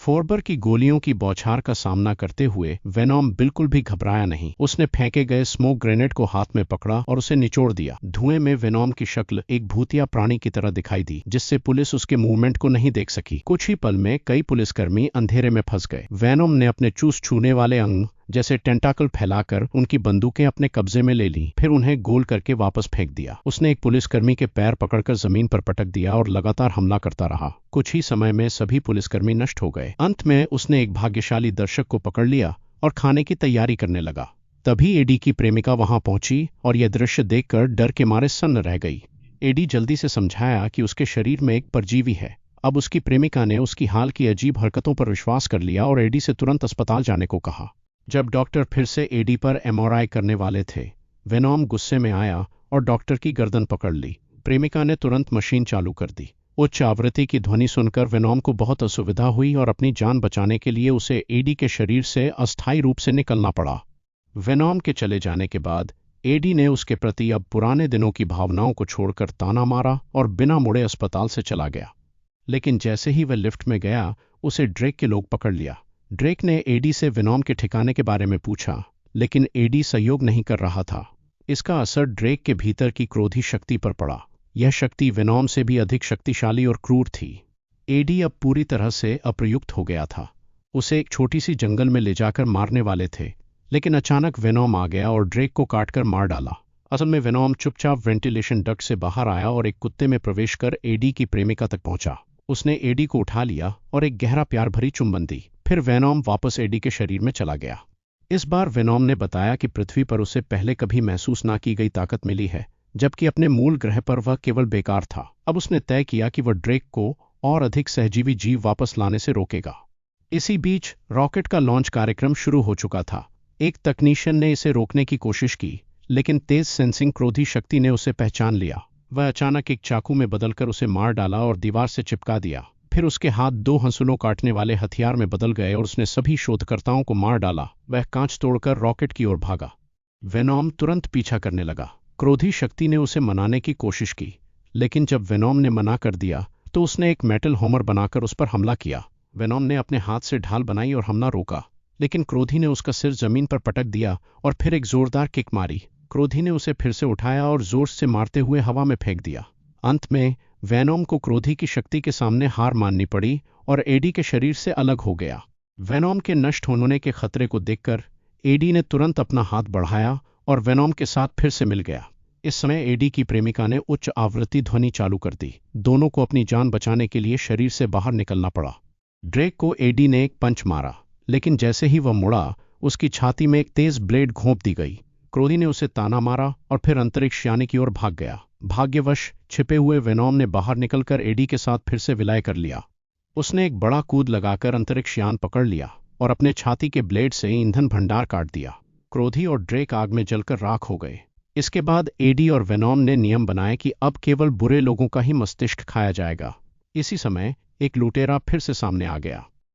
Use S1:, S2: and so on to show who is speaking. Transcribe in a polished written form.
S1: फोर्बर की गोलियों की बौछार का सामना करते हुए वेनॉम बिल्कुल भी घबराया नहीं। उसने फेंके गए स्मोक ग्रेनेड को हाथ में पकड़ा और उसे निचोड़ दिया। धुएं में वेनॉम की शक्ल एक भूतिया प्राणी की तरह दिखाई दी, जिससे पुलिस उसके मूवमेंट को नहीं देख सकी। कुछ ही पल में कई पुलिसकर्मी अंधेरे में फंस गए। वेनॉम ने अपने चूस छूने वाले अंग जैसे टेंटाकल फैलाकर उनकी बंदूकें अपने कब्जे में ले ली, फिर उन्हें गोल करके वापस फेंक दिया। उसने एक पुलिसकर्मी के पैर पकड़कर जमीन पर पटक दिया और लगातार हमला करता रहा। कुछ ही समय में सभी पुलिसकर्मी नष्ट हो गए। अंत में उसने एक भाग्यशाली दर्शक को पकड़ लिया और खाने की तैयारी करने लगा। तभी एडी की प्रेमिका वहां पहुंची और यह दृश्य देखकर डर के मारे सन्न रह गई। एडी जल्दी से समझाया कि उसके शरीर में एक परजीवी है। अब उसकी प्रेमिका ने उसकी हाल की अजीब हरकतों पर विश्वास कर लिया और एडी से तुरंत अस्पताल जाने को कहा। जब डॉक्टर फिर से एडी पर एमआरआई करने वाले थे, वेनॉम गुस्से में आया और डॉक्टर की गर्दन पकड़ ली। प्रेमिका ने तुरंत मशीन चालू कर दी। उच्च आवृत्ति की ध्वनि सुनकर वेनॉम को बहुत असुविधा हुई और अपनी जान बचाने के लिए उसे एडी के शरीर से अस्थायी रूप से निकलना पड़ा। वेनॉम के चले जाने के बाद एडी ने उसके प्रति अब पुराने दिनों की भावनाओं को छोड़कर ताना मारा और बिना मुड़े अस्पताल से चला गया। लेकिन जैसे ही वह लिफ्ट में गया, उसे ड्रेक के लोग पकड़ लिया। ड्रेक ने एडी से वेनॉम के ठिकाने के बारे में पूछा, लेकिन एडी सहयोग नहीं कर रहा था। इसका असर ड्रेक के भीतर की क्रोधी शक्ति पर पड़ा। यह शक्ति वेनॉम से भी अधिक शक्तिशाली और क्रूर थी। एडी अब पूरी तरह से अप्रयुक्त हो गया था। उसे एक छोटी सी जंगल में ले जाकर मारने वाले थे, लेकिन अचानक वेनॉम आ गया और ड्रेक को काटकर मार डाला। असल में वेनॉम चुपचाप वेंटिलेशन डक्ट से बाहर आया और एक कुत्ते में प्रवेश कर एडी की प्रेमिका तक पहुंचा। उसने एडी को उठा लिया और एक गहरा प्यार भरी चुंबन दी। फिर वेनॉम वापस एडी के शरीर में चला गया। इस बार वेनॉम ने बताया कि पृथ्वी पर उसे पहले कभी महसूस ना की गई ताकत मिली है, जबकि अपने मूल ग्रह पर वह केवल बेकार था। अब उसने तय किया कि वह ड्रेक को और अधिक सहजीवी जीव वापस लाने से रोकेगा। इसी बीच रॉकेट का लॉन्च कार्यक्रम शुरू हो चुका था। एक तकनीशियन ने इसे रोकने की कोशिश की, लेकिन तेज सेंसिंग क्रोधी शक्ति ने उसे पहचान लिया। वह अचानक एक चाकू में बदलकर उसे मार डाला और दीवार से चिपका दिया। फिर उसके हाथ 2 हंसुलों काटने वाले हथियार में बदल गए और उसने सभी शोधकर्ताओं को मार डाला। वह कांच तोड़कर रॉकेट की ओर भागा। वेनॉम तुरंत पीछा करने लगा। क्रोधी शक्ति ने उसे मनाने की कोशिश की, लेकिन जब वेनॉम ने मना कर दिया तो उसने एक मेटल हैमर बनाकर उस पर हमला किया। वेनॉम ने अपने हाथ से ढाल बनाई और हमला रोका, लेकिन क्रोधी ने उसका सिर जमीन पर पटक दिया और फिर एक जोरदार किक मारी। क्रोधी ने उसे फिर से उठाया और जोर से मारते हुए हवा में फेंक दिया। अंत में वेनॉम को क्रोधी की शक्ति के सामने हार माननी पड़ी और एडी के शरीर से अलग हो गया। वेनॉम के नष्ट होने के खतरे को देखकर एडी ने तुरंत अपना हाथ बढ़ाया और वेनॉम के साथ फिर से मिल गया। इस समय एडी की प्रेमिका ने उच्च आवृत्ति ध्वनि चालू कर दी। दोनों को अपनी जान बचाने के लिए शरीर से बाहर निकलना पड़ा। ड्रेक को एडी ने एक पंच मारा, लेकिन जैसे ही वह मुड़ा, उसकी छाती में एक तेज ब्लेड घोंप दी गई। क्रोधी ने उसे ताना मारा और फिर अंतरिक्ष यानी की ओर भाग गया। भाग्यवश छिपे हुए वेनॉम ने बाहर निकलकर एडी के साथ फिर से विलय कर लिया। उसने एक बड़ा कूद लगाकर अंतरिक्ष यान पकड़ लिया और अपने छाती के ब्लेड से ईंधन भंडार काट दिया। क्रोधी और ड्रेक आग में जलकर राख हो गए। इसके बाद एडी और वेनॉम ने नियम बनाए कि अब केवल बुरे लोगों का ही मस्तिष्क खाया जाएगा। इसी समय एक लुटेरा फिर से सामने आ गया।